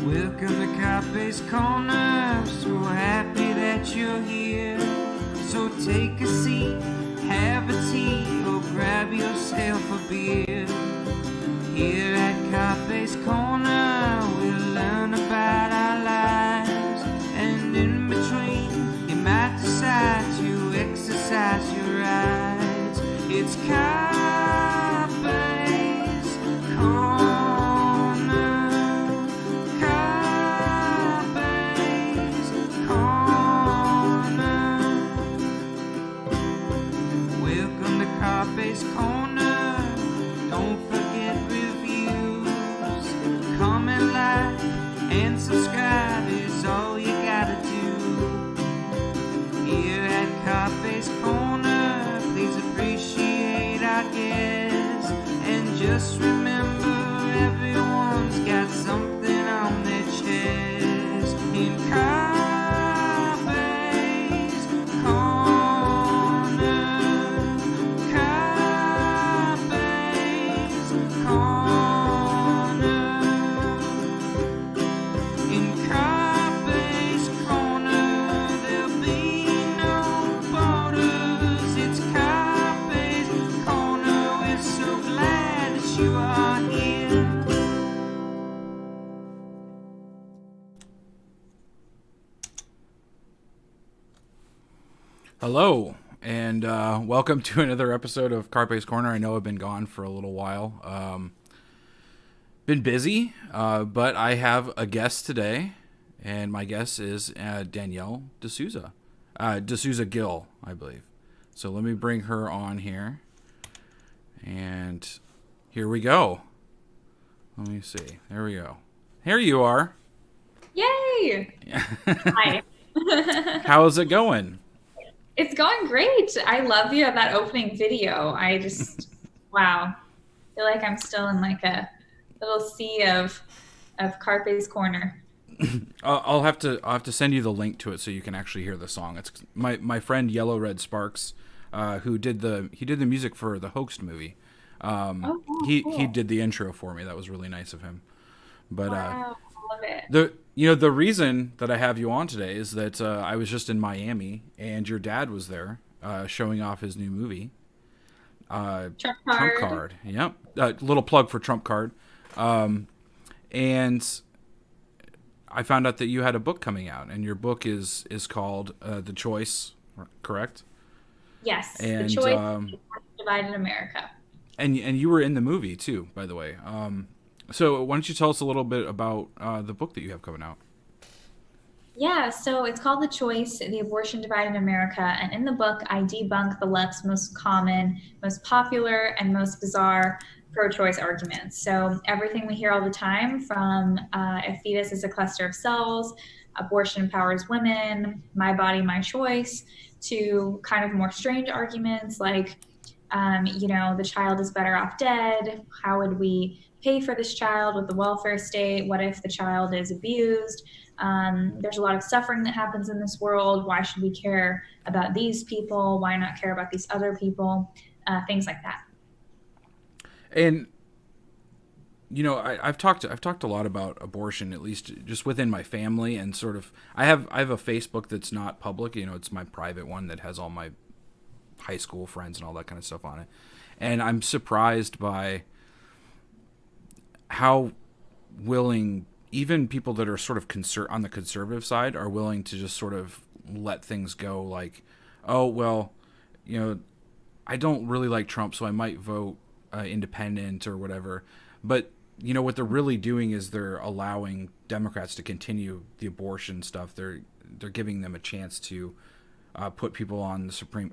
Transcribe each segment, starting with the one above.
Welcome to Carpe's Corner, so happy that you're here. So take a seat, have a tea, or grab yourself a beer. Here at Carpe's Corner, we'll learn about our lives. And in between, you might decide to exercise your rights. It's Carpe's Corner. Carpe's Corner, don't forget reviews. Comment, like, and subscribe is all you gotta do. Here at Carpe's Corner, please appreciate our guests. And just remember, everyone's got something on their chest. In Carpe's Corner. Hello, and welcome to another episode of Carpe's Corner. I know I've been gone for a little while. Been busy, but I have a guest today, and my guest is Danielle D'Souza. D'Souza Gill, I believe. So let me bring her on here. And here we go. Let me see. There we go. Here you are. Yay! Hi. How's it going? It's going great. I love you that opening video. I just, wow. I feel like I'm still in like a little sea of Carpe's Corner. I'll have to send you the link to it so you can actually hear the song. It's my friend Yellow Red Sparks, who did the music for the Hoaxed movie. Cool. He did the intro for me. That was really nice of him. But wow, I love it. the reason that I have you on today is that I was just in Miami and your dad was there showing off his new movie. Trump Trump Card. Yep. Little plug for Trump Card. And I found out that you had a book coming out, and your book is called The Choice, correct? Yes, and, The Choice, Divided America. And you were in the movie too, by the way. So why don't you tell us a little bit about the book that you have coming out? Yeah, so it's called The Choice, The Abortion Divided America. And in the book, I debunk the left's most common, most popular, and most bizarre pro-choice arguments. So everything we hear all the time from a fetus is a cluster of cells, abortion empowers women, my body, my choice, to kind of more strange arguments like, the child is better off dead. How would we pay for this child with the welfare state? What if the child is abused? There's a lot of suffering that happens in this world. Why should we care about these people? Why not care about these other people? Things like that. And I've talked a lot about abortion, at least just within my family, and sort of I have a Facebook that's not public. It's my private one that has all my high school friends and all that kind of stuff on it. And I'm surprised by how willing even people that are sort of on the conservative side are willing to just sort of let things go, like, oh, well, I don't really like Trump, so I might vote independent or whatever. But what they're really doing is they're allowing Democrats to continue the abortion stuff. They're giving them a chance to put people on the Supreme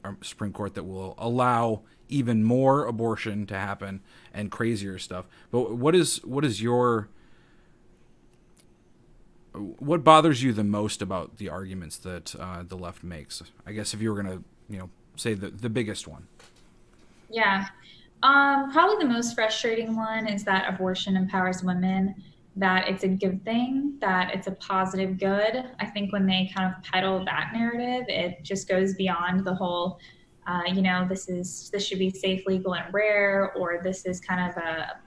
Court that will allow even more abortion to happen and crazier stuff. But what bothers you the most about the arguments that the left makes? I guess if you were going to, say the biggest one. Yeah. Probably the most frustrating one is that abortion empowers women, that it's a good thing, that it's a positive good. I think when they kind of peddle that narrative, it just goes beyond the whole, this should be safe, legal, and rare, or this is kind of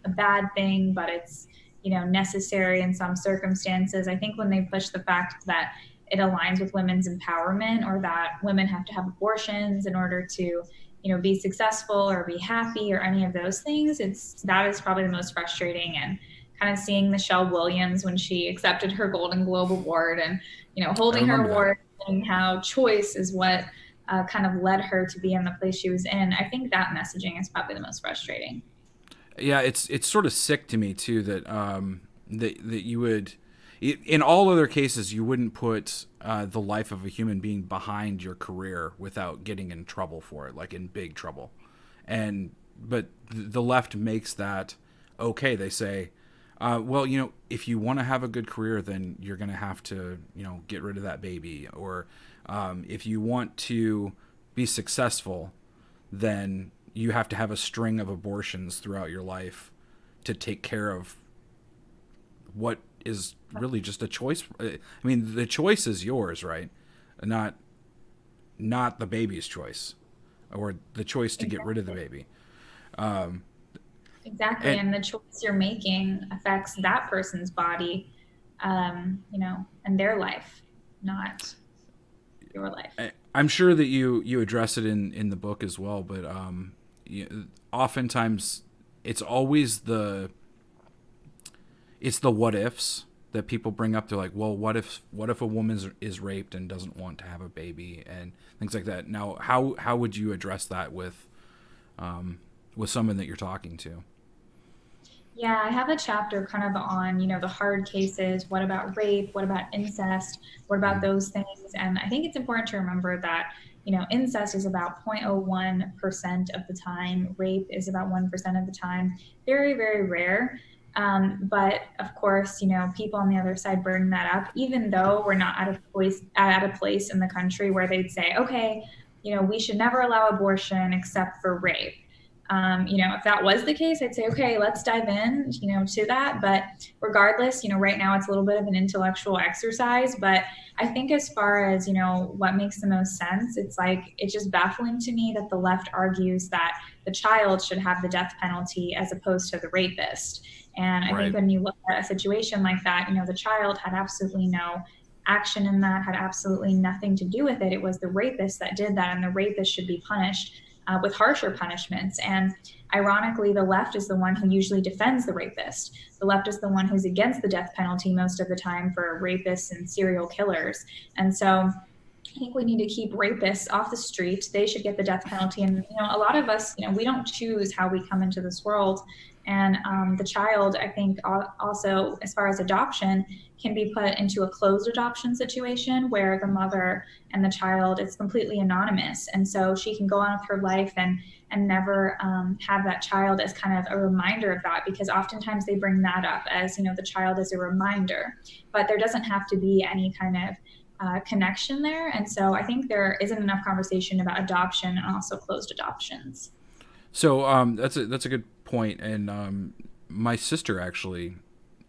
a bad thing, but it's, necessary in some circumstances. I think when they push the fact that it aligns with women's empowerment, or that women have to have abortions in order to, be successful or be happy or any of those things, that is probably the most frustrating. And kind of seeing Michelle Williams when she accepted her Golden Globe Award, and, holding her award, and how choice is what kind of led her to be in the place she was in. I think that messaging is probably the most frustrating. Yeah, it's sort of sick to me too that that you would, in all other cases, you wouldn't put the life of a human being behind your career without getting in trouble for it, like in big trouble. But the left makes that okay. They say, well, if you want to have a good career, then you're going to have to, get rid of that baby. Or if you want to be successful, then you have to have a string of abortions throughout your life to take care of what is really just a choice. I mean, the choice is yours, right? Not the baby's choice, or the choice to get rid of the baby. Exactly. And the choice you're making affects that person's body, and their life, not your life. I'm sure that you address it in the book as well, but oftentimes it's always the what ifs that people bring up. They're like, well, what if a woman is raped and doesn't want to have a baby, and things like that. Now, how would you address that with someone that you're talking to? Yeah, I have a chapter kind of on, the hard cases. What about rape? What about incest? What about those things? And I think it's important to remember that, incest is about 0.01% of the time. Rape is about 1% of the time. Very, very rare. But of course, people on the other side bring that up, even though we're not at a place in the country where they'd say, okay, we should never allow abortion except for rape. If that was the case, I'd say, okay, let's dive in, to that. But regardless, right now it's a little bit of an intellectual exercise. But I think as far as, what makes the most sense, it's just baffling to me that the left argues that the child should have the death penalty as opposed to the rapist. And I think when you look at a situation like that, the child had absolutely no action in that, had absolutely nothing to do with it. It was the rapist that did that, and the rapist should be punished with harsher punishments. And ironically, the left is the one who usually defends the rapist. The left is the one who's against the death penalty most of the time for rapists and serial killers. And so I think we need to keep rapists off the street. They should get the death penalty. And, a lot of us, we don't choose how we come into this world. And the child, I think also, as far as adoption, can be put into a closed adoption situation where the mother and the child, it's completely anonymous. And so she can go on with her life and never have that child as kind of a reminder of that, because oftentimes they bring that up as, the child is a reminder. But there doesn't have to be any kind of connection there. And so I think there isn't enough conversation about adoption and also closed adoptions. So that's a good point. And my sister actually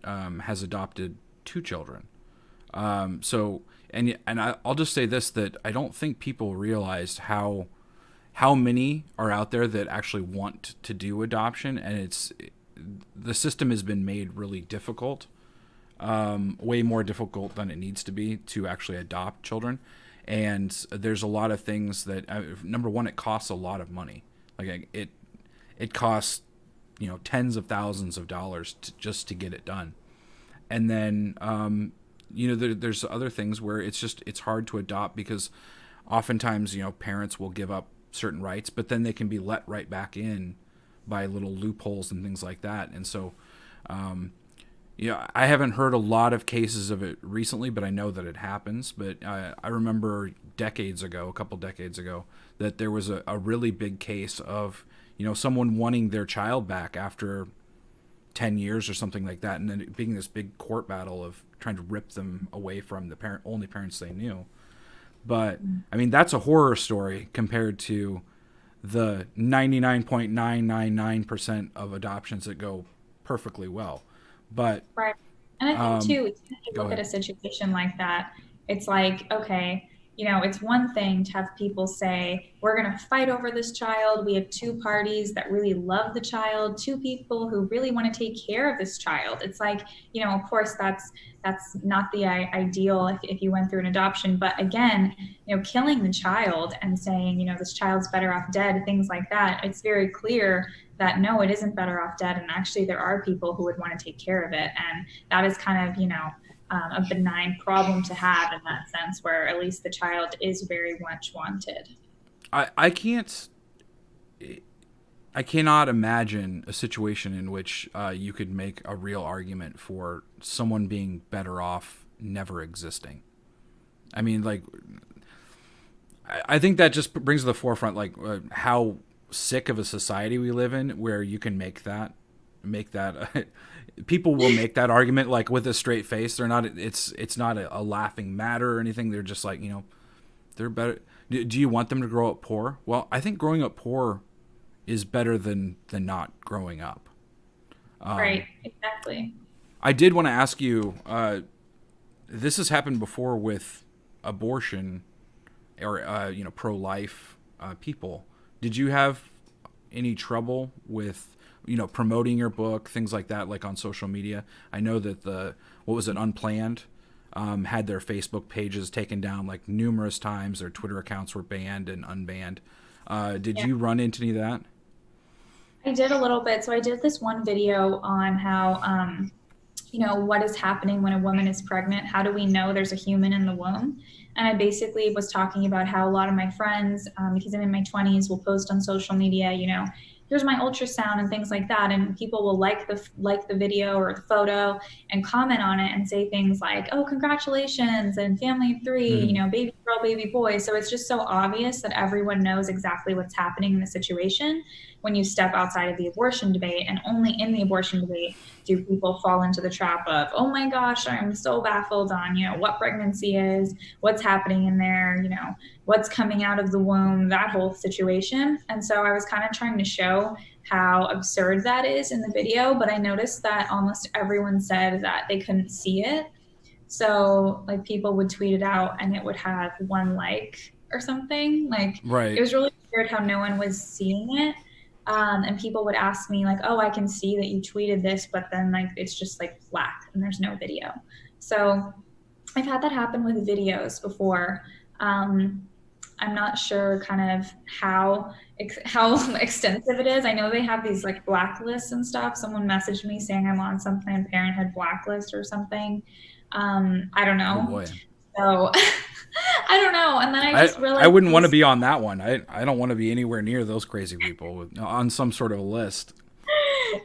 has adopted 2 children. So I'll just say this, that I don't think people realize how many are out there that actually want to do adoption, and the system has been made really difficult, way more difficult than it needs to be to actually adopt children. And there's a lot of things that, number one, it costs a lot of money. Like it costs, tens of thousands of dollars just to get it done. And then, there's other things where it's hard to adopt, because oftentimes, parents will give up certain rights, but then they can be let right back in by little loopholes and things like that. And so, I haven't heard a lot of cases of it recently, but I know that it happens. But I remember a couple decades ago, that there was a really big case of, someone wanting their child back after 10 years or something like that, and then it being this big court battle of trying to rip them away from the only parents they knew. But I mean, that's a horror story compared to the 99.999% of adoptions that go perfectly well. But right. And I think too, if you look at a situation like that, it's like, okay, it's one thing to have people say, we're going to fight over this child. We have two parties that really love the child, two people who really want to take care of this child. It's like, of course, that's not the ideal if you went through an adoption. But again, killing the child and saying, this child's better off dead, things like that, it's very clear that no, it isn't better off dead. And actually, there are people who would want to take care of it. And that is kind of, a benign problem to have in that sense, where at least the child is very much wanted. I cannot imagine a situation in which you could make a real argument for someone being better off never existing. I mean, like, I think that just brings to the forefront, like, how sick of a society we live in, where you can make that people will make that argument, like, with a straight face. They're not, it's not a laughing matter or anything. They're just like, they're better. Do you want them to grow up poor? Well, I think growing up poor is better than not growing up. Right, exactly. I did want to ask you, this has happened before with abortion or, pro-life people. Did you have any trouble with, promoting your book, things like that, like on social media? I know that Unplanned had their Facebook pages taken down like numerous times. Their Twitter accounts were banned and unbanned. Did you run into any of that? I did a little bit. So I did this one video on how, what is happening when a woman is pregnant? How do we know there's a human in the womb? And I basically was talking about how a lot of my friends, because I'm in my 20s, will post on social media, here's my ultrasound and things like that. And people will like the video or the photo and comment on it and say things like, oh, congratulations, and family of three, baby girl, baby boy. So it's just so obvious that everyone knows exactly what's happening in the situation when you step outside of the abortion debate. And only in the abortion debate do people fall into the trap of, oh my gosh, I'm so baffled on, what pregnancy is, what's happening in there, what's coming out of the womb, that whole situation. And so I was kind of trying to show how absurd that is in the video, but I noticed that almost everyone said that they couldn't see it. So like people would tweet it out and it would have 1 like or something. Like, right. It was really weird how no one was seeing it. And people would ask me like, oh, I can see that you tweeted this, but then like it's just like black and there's no video. So I've had that happen with videos before. I'm not sure kind of how extensive it is. I know they have these like blacklists and stuff. Someone messaged me saying I'm on some Planned Parenthood blacklist or something. I don't know. Oh boy. So I don't know. And then I just realized I wouldn't want to be on that one. I don't want to be anywhere near those crazy people on some sort of a list.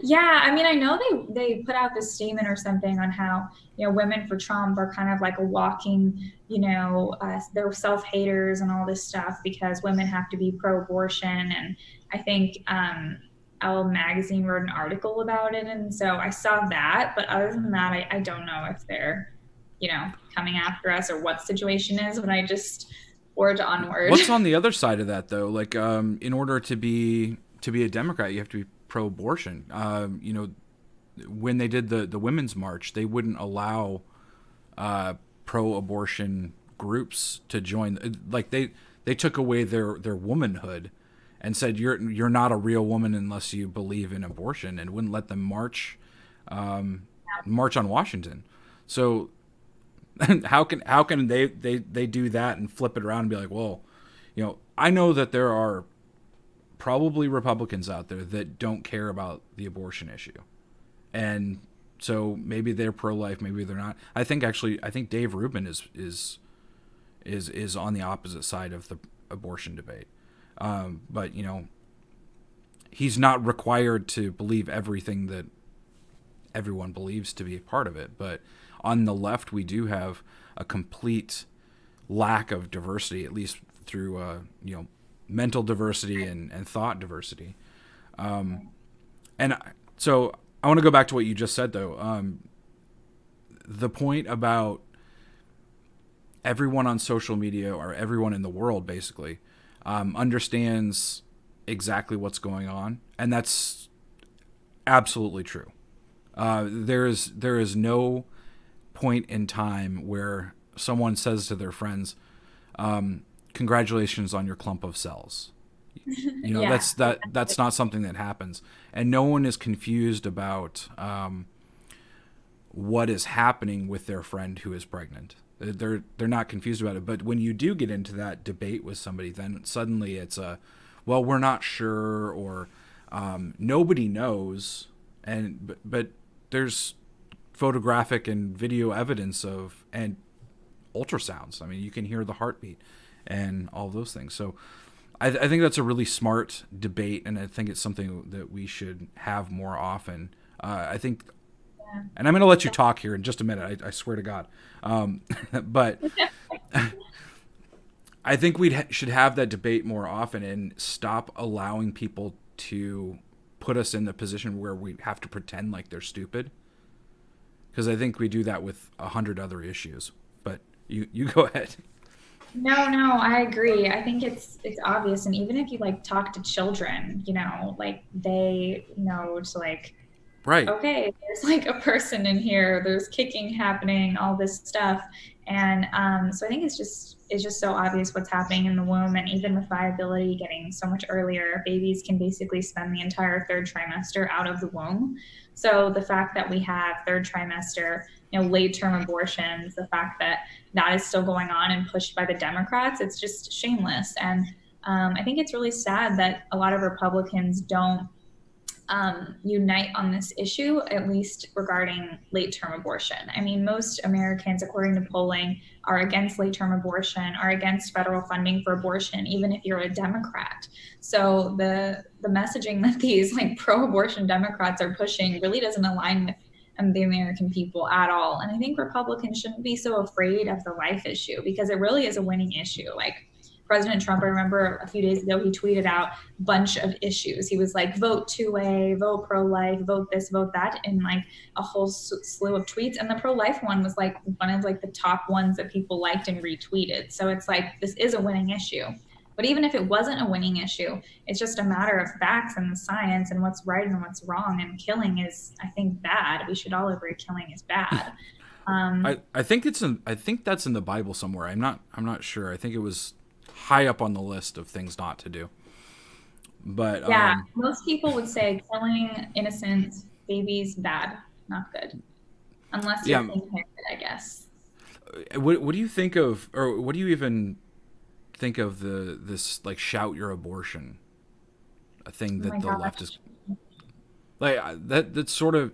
Yeah, I mean, I know they put out this statement or something on how, women for Trump are kind of like a walking, they're self-haters and all this stuff because women have to be pro-abortion. And I think Elle magazine wrote an article about it. And so I saw that. But other than that, I don't know if they're, coming after us or what the situation is, but I just forge onward. What's on the other side of that, though? Like, in order to be a Democrat, you have to be pro-abortion. When they did the Women's March, they wouldn't allow pro-abortion groups to join. Like they took away their womanhood and said you're not a real woman unless you believe in abortion, and wouldn't let them march on Washington. So how can they do that and flip it around and be like, well, I know that there are probably Republicans out there that don't care about the abortion issue, and so maybe they're pro-life, maybe they're not. I think Dave Rubin is on the opposite side of the abortion debate, but he's not required to believe everything that everyone believes to be a part of it. But on the left, we do have a complete lack of diversity, at least through mental diversity and thought diversity. And so I want to go back to what you just said, though. The point about everyone on social media, or everyone in the world basically, understands exactly what's going on, and that's absolutely true. There is no point in time where someone says to their friends, congratulations on your clump of cells. You know, Yeah. that's not something that happens, and no one is confused about what is happening with their friend who is pregnant. They're not confused about it. But when you do get into that debate with somebody, then suddenly it's well, we're not sure, or nobody knows, and but there's photographic and video evidence of, and ultrasounds. I mean, you can hear the heartbeat and all those things. So I think that's a really smart debate, and I think it's something that we should have more often. I think, and I'm going to let you talk here in just a minute. I swear to God. But I think we should have that debate more often and stop allowing people to put us in the position where we have to pretend like they're stupid. Because I think we do that with 100 other issues. But you go ahead. No, I agree. I think it's obvious, and even if you like talk to children, you know, like they know to like, Right. okay, there's like a person in here, there's kicking happening, all this stuff, and so I think it's just so obvious what's happening in the womb, and even with viability getting so much earlier, babies can basically spend the entire third trimester out of the womb. So the fact that we have third trimester, you know, late term abortions, the fact that that is still going on and pushed by the Democrats, it's just shameless. And I think it's really sad that a lot of Republicans don't unite on this issue, at least regarding late-term abortion. I mean, most Americans, according to polling, are against late-term abortion, are against federal funding for abortion, even if you're a Democrat. So the messaging that these like pro-abortion Democrats are pushing really doesn't align with the American people at all. And I think Republicans shouldn't be so afraid of the life issue, because it really is a winning issue. Like President Trump, I remember a few days ago, he tweeted out a bunch of issues. He was like, vote 2A, vote pro-life, vote this, vote that, in like a whole slew of tweets. And the pro-life one was like one of like the top ones that people liked and retweeted. So it's like, this is a winning issue. But even if it wasn't a winning issue, it's just a matter of facts and the science and what's right and what's wrong. And killing is, I think, bad. We should all agree killing is bad. I think that's in the Bible somewhere. I'm not sure. I think it was high up on the list of things not to do. But yeah, most people would say killing innocent babies bad, not good, unless you're thinking it, I guess. What do you think of, or what do you even think of this like shout your abortion, a thing that the left is like that's sort of.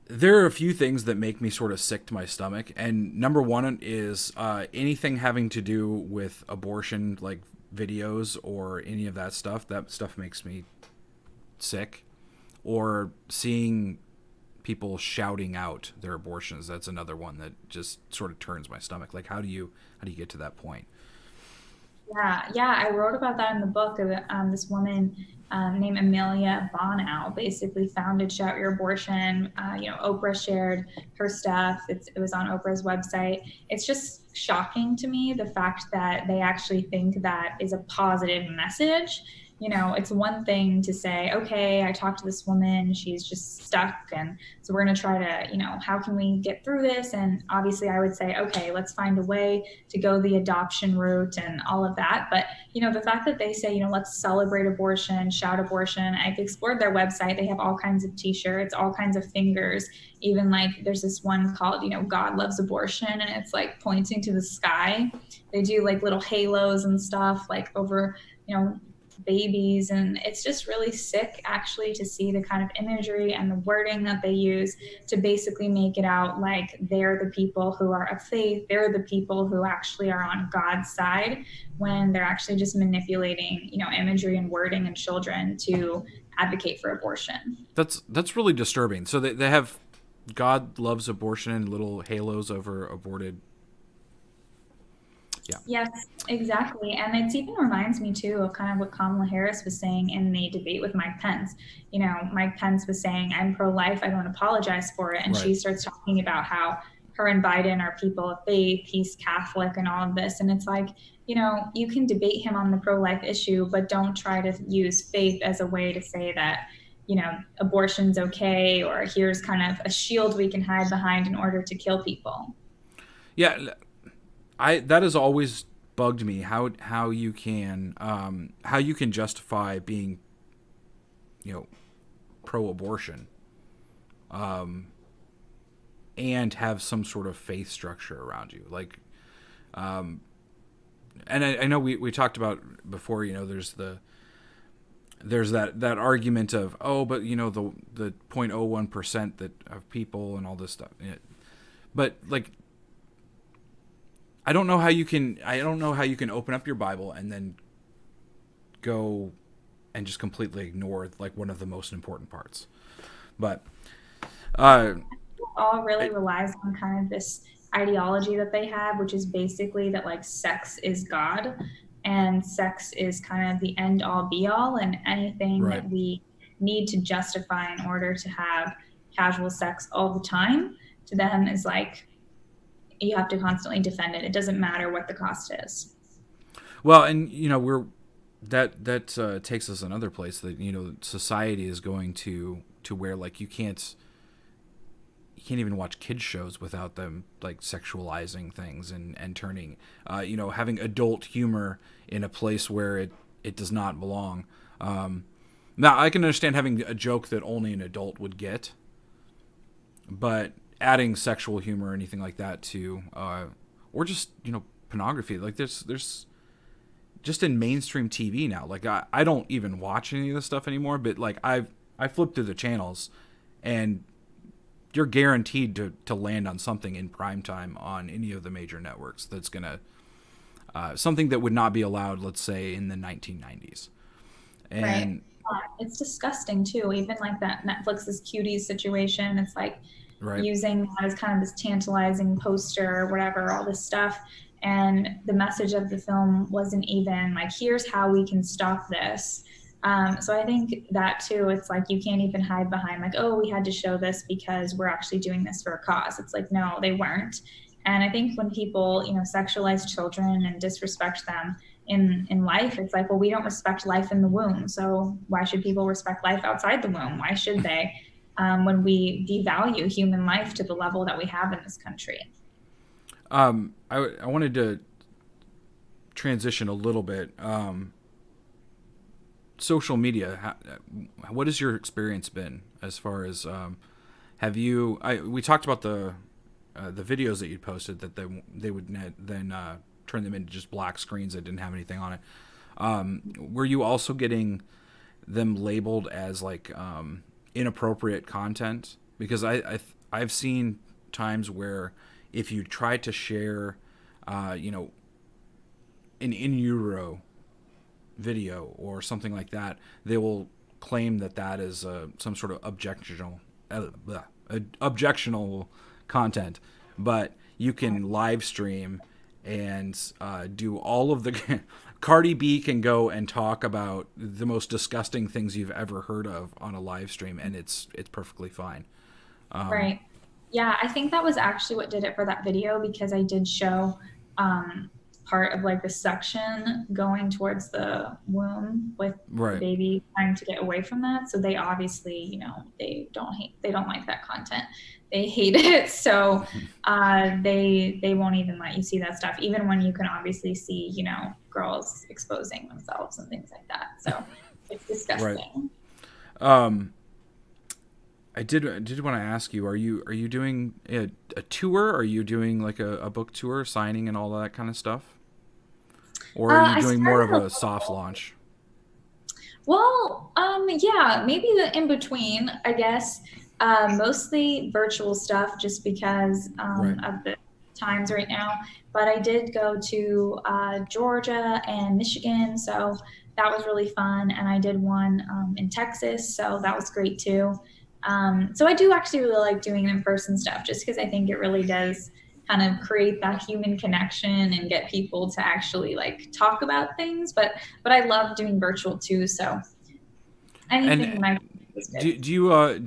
There are a few things that make me sort of sick to my stomach, and number one is anything having to do with abortion, like videos or any of that stuff. That stuff makes me sick. Or seeing people shouting out their abortions. That's another one that just sort of turns my stomach. Like, how do you get to that point? Yeah, I wrote about that in the book. This woman named Amelia Bonow basically founded Shout Your Abortion. Oprah shared her stuff. It was on Oprah's website. It's just shocking to me, the fact that they actually think that is a positive message. You know, it's one thing to say, okay, I talked to this woman, she's just stuck, and so we're going to try to, how can we get through this? And obviously I would say, okay, let's find a way to go the adoption route and all of that. But, the fact that they say, let's celebrate abortion, shout abortion. I've explored their website. They have all kinds of t-shirts, all kinds of fingers. Even like there's this one called, God Loves Abortion, and it's like pointing to the sky. They do like little halos and stuff like over, babies, and it's just really sick actually to see the kind of imagery and the wording that they use to basically make it out like they're the people who are of faith, they're the people who actually are on God's side, when they're actually just manipulating imagery and wording in children to advocate for abortion. That's really disturbing. So they have God Loves Abortion and little halos over aborted. Yeah. Yes, exactly. And it even reminds me too of kind of what Kamala Harris was saying in the debate with Mike Pence. Mike Pence was saying, I'm pro-life, I don't apologize for it. And right. She starts talking about how her and Biden are people of faith, he's Catholic and all of this. And it's like, you can debate him on the pro-life issue, but don't try to use faith as a way to say that, abortion's okay, or here's kind of a shield we can hide behind in order to kill people. Yeah. that has always bugged me, how you can justify being, pro-abortion, and have some sort of faith structure around you, like, and I know we talked about before, there's that argument of, oh, but the 0.01% that of people and all this stuff, but like, I don't know how you can open up your Bible and then go and just completely ignore like one of the most important parts. But all really relies on kind of this ideology that they have, which is basically that like sex is God and sex is kind of the end all be all, and anything Right. that we need to justify in order to have casual sex all the time, to them is like, you have to constantly defend it. It doesn't matter what the cost is. Well, and that takes us another place that society is going to where like you can't even watch kids shows without them like sexualizing things and turning having adult humor in a place where it does not belong. Now I can understand having a joke that only an adult would get, but adding sexual humor or anything like that to or just pornography, like there's just in mainstream TV now, like I don't even watch any of this stuff anymore, but like I flip through the channels and you're guaranteed to land on something in prime time on any of the major networks that's gonna something that would not be allowed, let's say, in the 1990s. And right. It's disgusting too, even like that Netflix's Cuties situation. It's like right. using that as kind of this tantalizing poster or whatever, all this stuff. And the message of the film wasn't even like, here's how we can stop this. So I think that too, it's like you can't even hide behind like, oh, we had to show this because we're actually doing this for a cause. It's like, no, they weren't. And I think when people, sexualize children and disrespect them in life, it's like, well, we don't respect life in the womb. So why should people respect life outside the womb? Why should they? When we devalue human life to the level that we have in this country. I wanted to transition a little bit. Social media, what has your experience been as far as have you? We talked about the videos that you posted that they would then turn them into just black screens that didn't have anything on it. Were you also getting them labeled as like inappropriate content? Because I've seen times where if you try to share, an in utero video or something like that, they will claim that is some sort of objectionable content. But you can live stream and do all of the Cardi B can go and talk about the most disgusting things you've ever heard of on a live stream, and it's perfectly fine. Right. Yeah, I think that was actually what did it for that video, because I did show part of like the suction going towards the womb with Right. the baby trying to get away from that. So they obviously, they don't like that content. They hate it. So they won't even let you see that stuff, even when you can obviously see, girls exposing themselves and things like that. So it's disgusting. Right. I did want to ask you, are you doing a tour? Are you doing like a book tour, signing and all that kind of stuff? Or are you doing more of a soft launch? Well, yeah, maybe the in between, I guess. Mostly virtual stuff just because Right. of the times right now. But I did go to Georgia and Michigan, so that was really fun. And I did one in Texas, so that was great too. So I do actually really like doing in-person stuff just because I think it really does kind of create that human connection and get people to actually like talk about things. But I love doing virtual too. So anything like do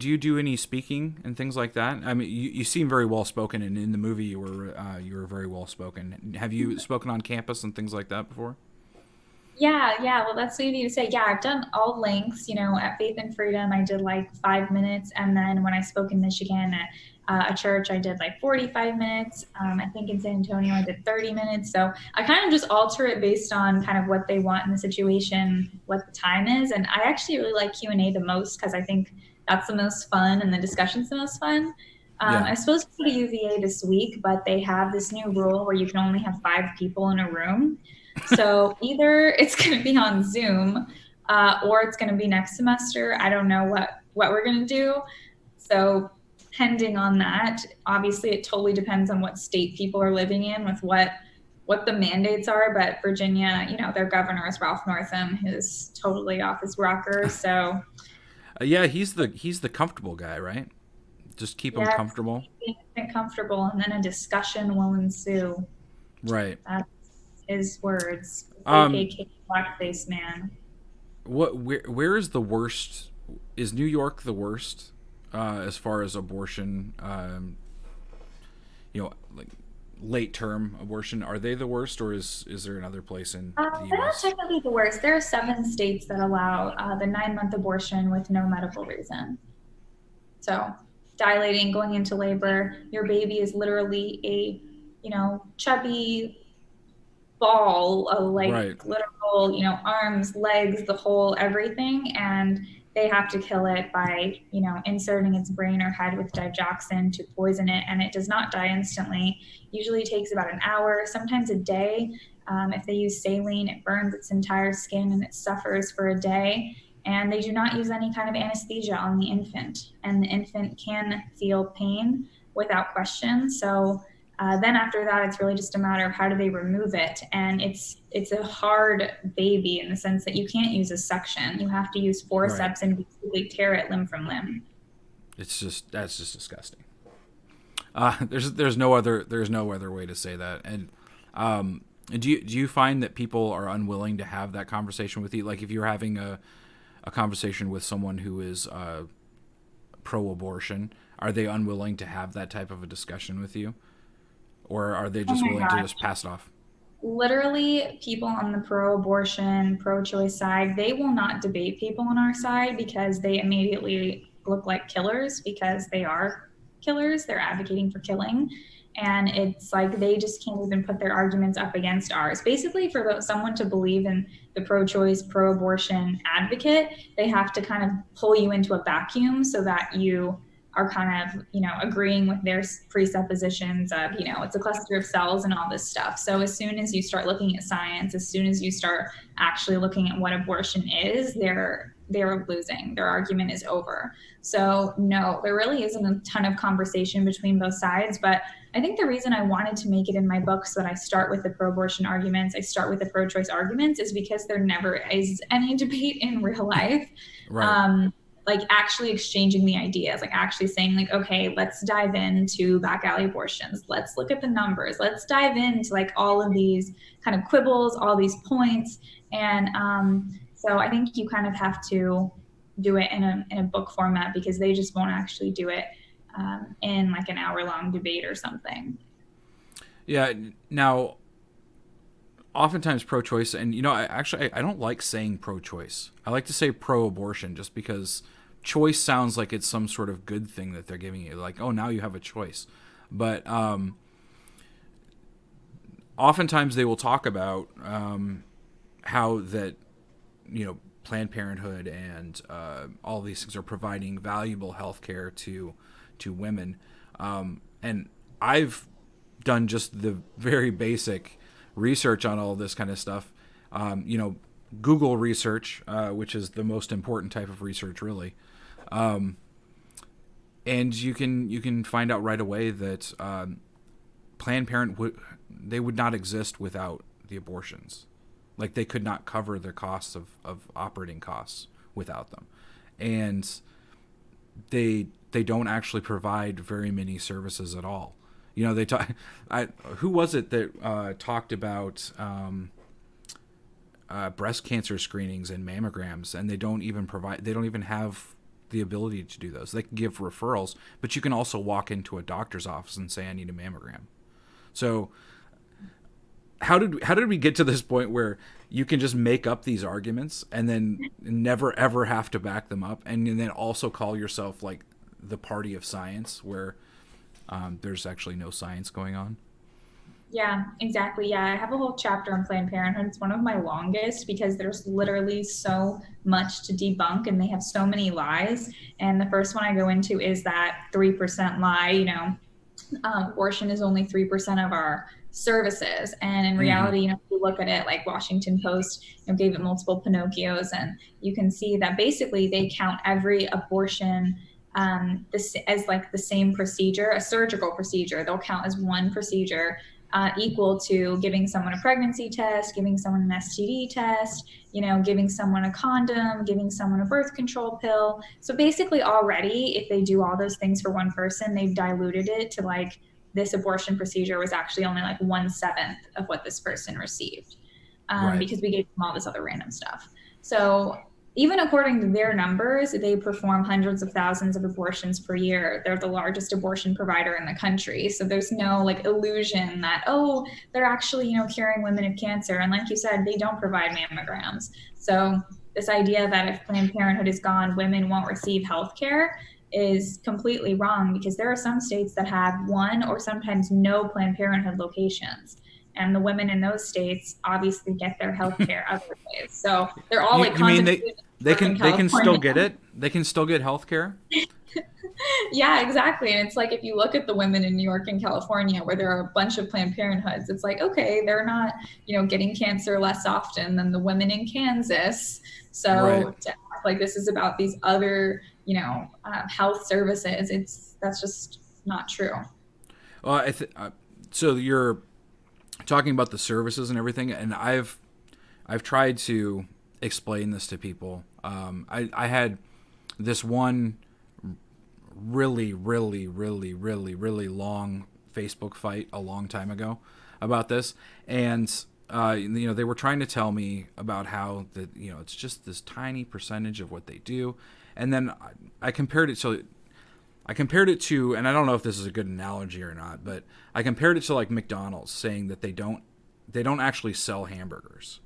you do any speaking and things like that? I mean, you seem very well spoken, and in the movie you were very well spoken. Have you spoken on campus and things like that before? Yeah. Well, that's what you need to say. Yeah, I've done all lengths. At Faith and Freedom, I did like 5 minutes. And then when I spoke in Michigan at a church, I did like 45 minutes. I think in San Antonio, I did 30 minutes. So I kind of just alter it based on kind of what they want in the situation, what the time is. And I actually really like Q&A the most because I think that's the most fun and the discussion's the most fun. Yeah. I was supposed to go to UVA this week, but they have this new rule where you can only have 5 people in a room. So either it's going to be on Zoom or it's going to be next semester. I don't know what we're going to do. So pending on that, obviously it totally depends on what state people are living in with what the mandates are. But Virginia, their governor is Ralph Northam, who's totally off his rocker. So Yeah, he's the comfortable guy, right? Just keep him yeah, comfortable. keep it comfortable, and then a discussion will ensue. Right. That's his words. Um, AKA blackface man. where is the worst? Is New York the worst as far as abortion? Like late term abortion. Are they the worst, or is there another place in the They're not U.S.? technically the worst. There are 7 states that allow the 9-month abortion with no medical reason. So, dilating, going into labor, your baby is literally a, chubby ball of Right. like literal, arms, legs, the whole everything. And they have to kill it by, inserting its brain or head with digoxin to poison it. And it does not die instantly. Usually takes about an hour, sometimes a day. If they use saline, it burns its entire skin and it suffers for a day. And they do not use any kind of anesthesia on the infant. And the infant can feel pain without question. So then after that, it's really just a matter of how do they remove it. And it's a hard baby in the sense that you can't use a suction. You have to use forceps and basically tear it limb from limb. That's just disgusting. There's no other way to say that. And do you find that people are unwilling to have that conversation with you? Like if you're having a conversation with someone who is pro-abortion, are they unwilling to have that type of a discussion with you? Or are they just willing to just pass it off? Literally, people on the pro-abortion, pro-choice side, they will not debate people on our side because they immediately look like killers because they are killers. They're advocating for killing. And it's like they just can't even put their arguments up against ours. Basically, for someone to believe in the pro-choice, pro-abortion advocate, they have to kind of pull you into a vacuum so that you are kind of, agreeing with their presuppositions of, it's a cluster of cells and all this stuff. So as soon as you start looking at science, as soon as you start actually looking at what abortion is, they're losing. Their argument is over. So no, there really isn't a ton of conversation between both sides. But I think the reason I wanted to make it in my book so that I start with the pro-abortion arguments, I start with the pro-choice arguments, is because there never is any debate in real life. Right. Like actually exchanging the ideas, like actually saying like, okay, let's dive into back alley abortions. Let's look at the numbers. Let's dive into like all of these kind of quibbles, all these points. And so I think you kind of have to do it in a book format because they just won't actually do it in like an hour-long debate or something. Yeah. Now, oftentimes pro-choice, and I don't like saying pro-choice. I like to say pro-abortion just because choice sounds like it's some sort of good thing that they're giving you. Like, oh, now you have a choice. But oftentimes they will talk about how that, Planned Parenthood and all these things are providing valuable health care to women. And I've done just the very basic research on all this kind of stuff. Google research, which is the most important type of research, really. And you can find out right away that Planned Parenthood they would not exist without the abortions. Like they could not cover the costs of operating costs without them, and they don't actually provide very many services at all. They talk. Who was it that talked about breast cancer screenings and mammograms, and they don't even have the ability to do those. They can give referrals, but you can also walk into a doctor's office and say, I need a mammogram. So how did we get to this point where you can just make up these arguments and then never ever have to back them up, and then also call yourself like the party of science, where there's actually no science going on? Yeah, exactly. Yeah, I have a whole chapter on Planned Parenthood. It's one of my longest because there's literally so much to debunk and they have so many lies. And the first one I go into is that 3% lie, abortion is only 3% of our services. And in reality, if you look at it, like Washington Post, gave it multiple Pinocchios, and you can see that basically they count every abortion this as like the same procedure, a surgical procedure. They'll count as one procedure, equal to giving someone a pregnancy test, giving someone an STD test, giving someone a condom, giving someone a birth control pill. So basically already, if they do all those things for one person, they've diluted it to like this abortion procedure was actually only like 1/7 of what this person received, Right. because we gave them all this other random stuff. So even according to their numbers, they perform hundreds of thousands of abortions per year. They're the largest abortion provider in the country. So there's no like illusion that, oh, they're actually, curing women of cancer. And like you said, they don't provide mammograms. So this idea that if Planned Parenthood is gone, women won't receive health care is completely wrong, because there are some states that have one or sometimes no Planned Parenthood locations. And the women in those states obviously get their health care other ways. So they're all You mean they can still get it? They can still get health care? Yeah, exactly. And it's like, if you look at the women in New York and California, where there are a bunch of Planned Parenthoods, it's like, okay, they're not, getting cancer less often than the women in Kansas. So Right. to act like this is about these other, health services, that's just not true. Well, so you're talking about the services and everything, and I've tried to explain this to people. I had this one really long Facebook fight a long time ago about this, and they were trying to tell me about how that it's just this tiny percentage of what they do, and then I compared it to, and I don't know if this is a good analogy or not, but I compared it to like McDonald's saying that they don't actually sell hamburgers.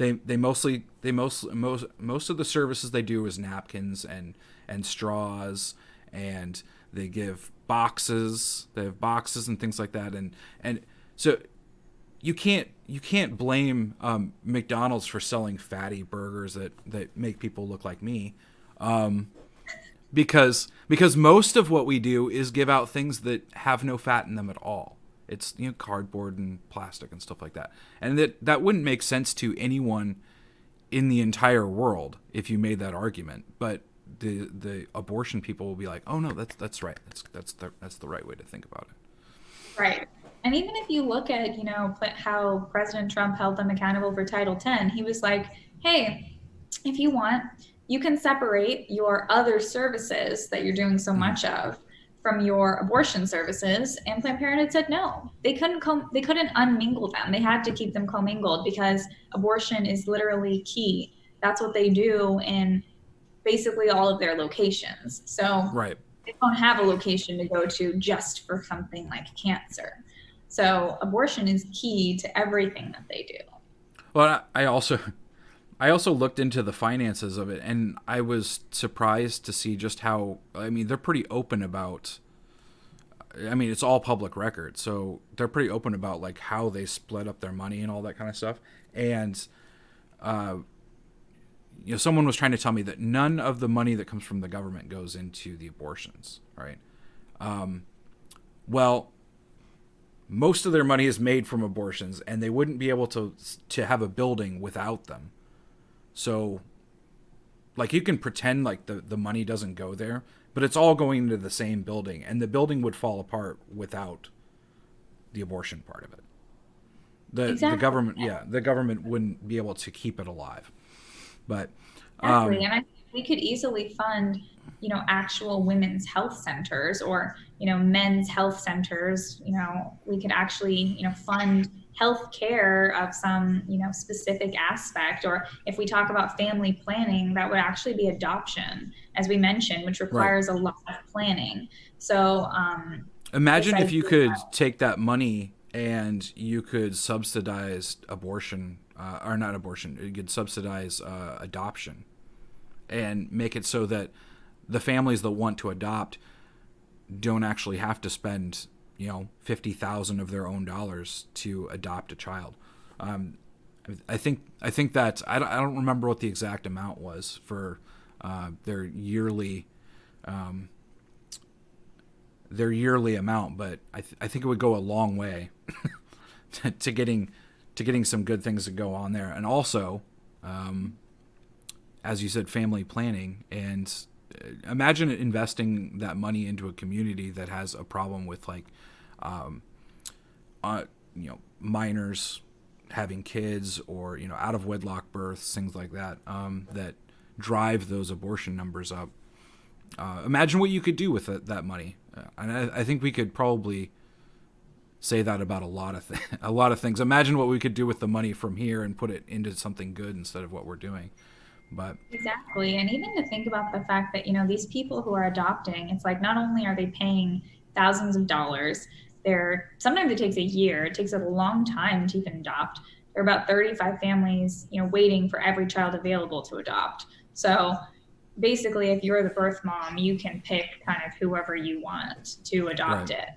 Most of the services they do is napkins and straws, and they give boxes. They have boxes and things like that, and so you can't blame McDonald's for selling fatty burgers that make people look like me. Because most of what we do is give out things that have no fat in them at all. It's cardboard and plastic and stuff like that, and that wouldn't make sense to anyone in the entire world if you made that argument. But the abortion people will be like, oh no, that's right, that's the right way to think about it. Right. And even if you look at how President Trump held them accountable for Title X, he was like, hey, if you want, you can separate your other services that you're doing so much of from your abortion services. And Planned Parenthood said no. They couldn't unmingle them. They had to keep them commingled, because abortion is literally key. That's what they do in basically all of their locations. So Right. they don't have a location to go to just for something like cancer. So abortion is key to everything that they do. Well, I also looked into the finances of it, and I was surprised to see just how, they're pretty open about, it's all public record, so they're pretty open about like how they split up their money and all that kind of stuff. And someone was trying to tell me that none of the money that comes from the government goes into the abortions, right? Well, most of their money is made from abortions, and they wouldn't be able to have a building without them. So, like, you can pretend like the money doesn't go there, but it's all going into the same building, and the building would fall apart without the abortion part of it. The government wouldn't be able to keep it alive. But exactly. And I think we could easily fund, actual women's health centers, or, men's health centers. We could actually, fund health care of some, specific aspect. Or if we talk about family planning, that would actually be adoption, as we mentioned, which requires a lot of planning. So imagine if you could take that money and you could subsidize abortion, or not abortion, you could subsidize adoption, and make it so that the families that want to adopt don't actually have to spend, $50,000 of their own dollars to adopt a child. I think that I don't remember what the exact amount was for their yearly amount, but I think it would go a long way to getting some good things to go on there. And also, as you said, family planning, and imagine investing that money into a community that has a problem with minors having kids, or out of wedlock births, things like that, that drive those abortion numbers up. Imagine what you could do with that money, and I think we could probably say that about a lot of things. Imagine what we could do with the money from here and put it into something good instead of what we're doing. But exactly, and even to think about the fact that these people who are adopting, it's like not only are they paying thousands of dollars, sometimes it takes a year, it takes a long time to even adopt. There are about 35 families, waiting for every child available to adopt. So basically, if you're the birth mom, you can pick kind of whoever you want to adopt it.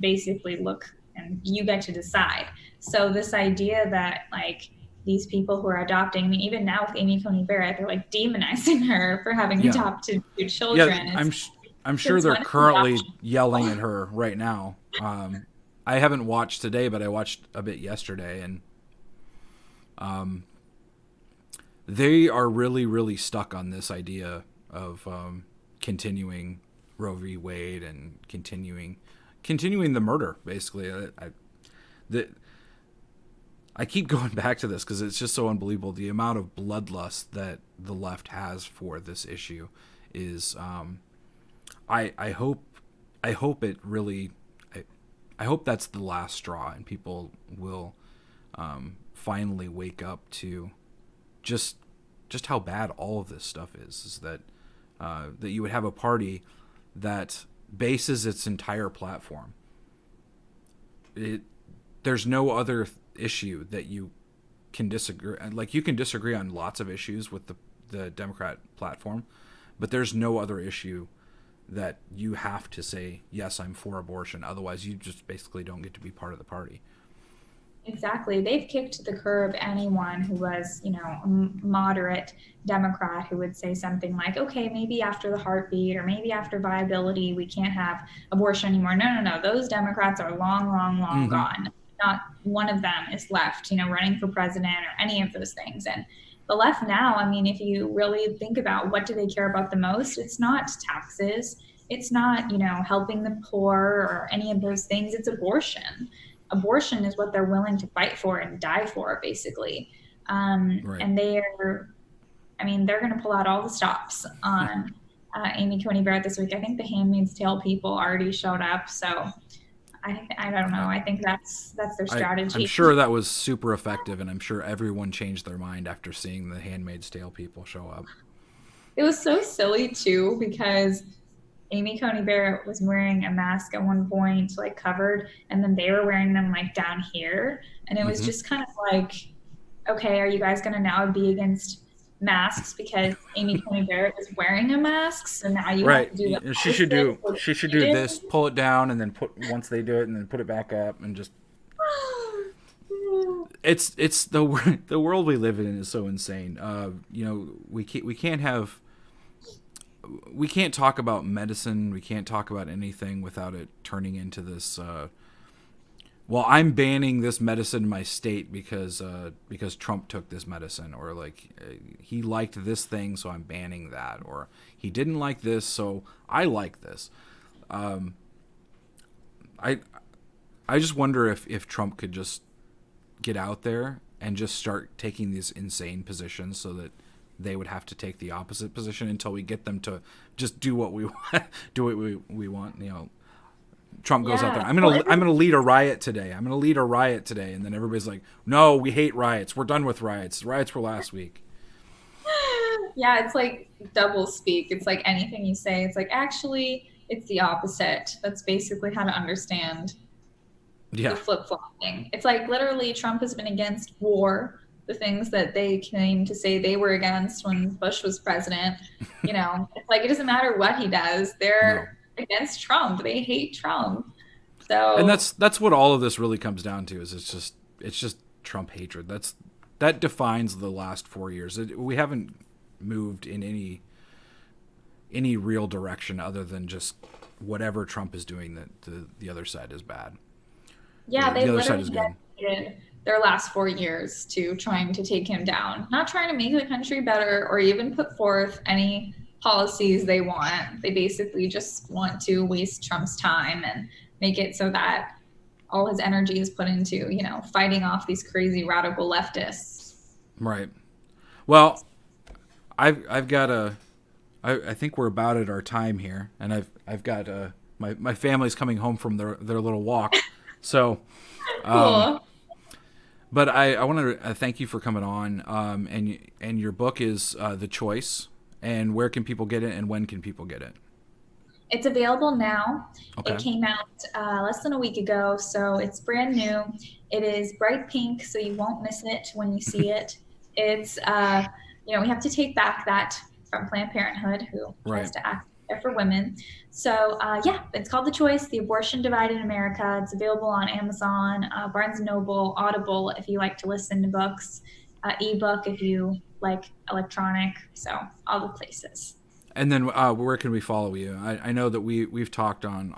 Basically, look, and you get to decide. So this idea that these people who are adopting, I mean, even now with Amy Coney Barrett, they're demonizing her for having adopted two children. Yeah, I'm sure they're currently yelling at her right now. I haven't watched today, but I watched a bit yesterday, and they are really, really stuck on this idea of continuing Roe v. Wade and continuing the murder, basically. I keep going back to this because it's just so unbelievable. The amount of bloodlust that the left has for this issue is, I hope it really, I hope that's the last straw, and people will finally wake up to just how bad all of this stuff is that you would have a party that bases its entire platform. There's no other issue that you can disagree. You can disagree on lots of issues with the Democrat platform, but there's no other issue that you have to say, yes, I'm for abortion. Otherwise, you just basically don't get to be part of the party. Exactly. They've kicked to the curb anyone who was, a moderate Democrat who would say something like, okay, maybe after the heartbeat or maybe after viability, we can't have abortion anymore. No. Those Democrats are long gone. Not one of them is left, running for president or any of those things. And the left now, I mean, if you really think about what do they care about the most, it's not taxes. It's not, helping the poor or any of those things. It's abortion. Abortion is what they're willing to fight for and die for, basically. Right. And they're going to pull out all the stops on Amy Coney Barrett this week. I think the Handmaid's Tale people already showed up. So I don't know. I think that's their strategy. I'm sure that was super effective, and I'm sure everyone changed their mind after seeing the Handmaid's Tale people show up. It was so silly, too, because Amy Coney Barrett was wearing a mask at one point, covered, and then they were wearing them down here. And it was just kind of okay, are you guys going to now be against masks because Amy Coney Barrett is wearing a mask? So now you have to do that. She should do this, pull it down, and then once they do it, and then put it back up, and just. It's the world we live in is so insane. We can't talk about medicine. We can't talk about anything without it turning into this. I'm banning this medicine in my state because Trump took this medicine, or he liked this thing, so I'm banning that, or he didn't like this, so I like this. I just wonder if Trump could just get out there and just start taking these insane positions, so that they would have to take the opposite position until we get them to just do what we want. Trump goes out there. I'm gonna lead a riot today. And then everybody's like, "No, we hate riots. We're done with riots. Riots were last week." Yeah, it's double speak. It's anything you say. It's actually it's the opposite. That's basically how to understand Yeah. the flip-flopping. It's like literally Trump has been against war, the things that they claim to say they were against when Bush was president. It's like it doesn't matter what he does. They're against Trump. They hate Trump. So And that's what all of this really comes down to, is it's just Trump hatred. That defines the last 4 years. We haven't moved in any real direction other than just whatever Trump is doing that the other side is bad. yeah, The they other side is literally good. dedicated their last 4 years to trying to take him down, not trying to make the country better or even put forth any policies they want. They basically just want to waste Trump's time and make it so that all his energy is put into, fighting off these crazy radical leftists. Right. Well, I've got I think we're about at our time here, and I've got my family's coming home from their little walk, so. Cool. But I want to thank you for coming on. And your book is The Choice. And where can people get it, and when can people get it? It's available now. Okay. It came out less than a week ago, so it's brand new. It is bright pink, so you won't miss it when you see it. It's, we have to take back that from Planned Parenthood, who tries to act there for women. So, it's called The Choice, The Abortion Divide in America. It's available on Amazon, Barnes & Noble, Audible, if you like to listen to books, ebook if you like electronic, so all the places. And then where can we follow you? I know that we've talked on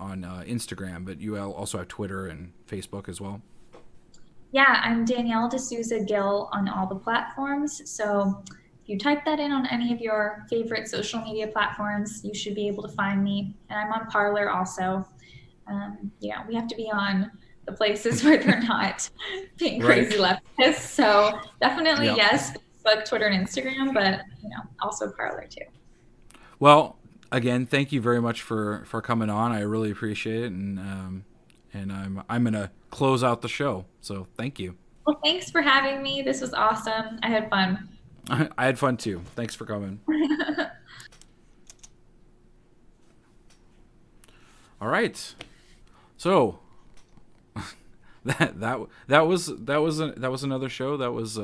Instagram, but you also have Twitter and Facebook as well. Yeah, I'm Danielle D'Souza Gill on all the platforms. So if you type that in on any of your favorite social media platforms, you should be able to find me. And I'm on Parler also. We have to be on the places where they're not being crazy leftists. So definitely yes, Facebook, Twitter, and Instagram, but also Parler too. Well, again, thank you very much for coming on. I really appreciate it, and I'm gonna close out the show. So thank you. Well, thanks for having me. This was awesome. I had fun. I had fun too. Thanks for coming. All right. So that was another show. That was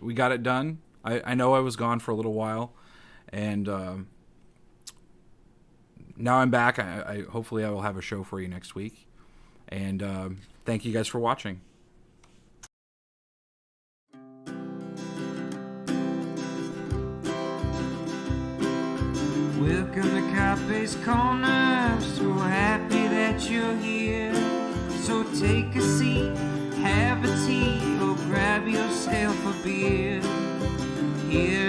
we got it done. I know I was gone for a little while, and now I'm back. I hopefully I will have a show for you next week. And thank you guys for watching. Welcome to Carpe's Corner, so happy that you're here. So take a seat, have a tea, or grab yourself a beer. Here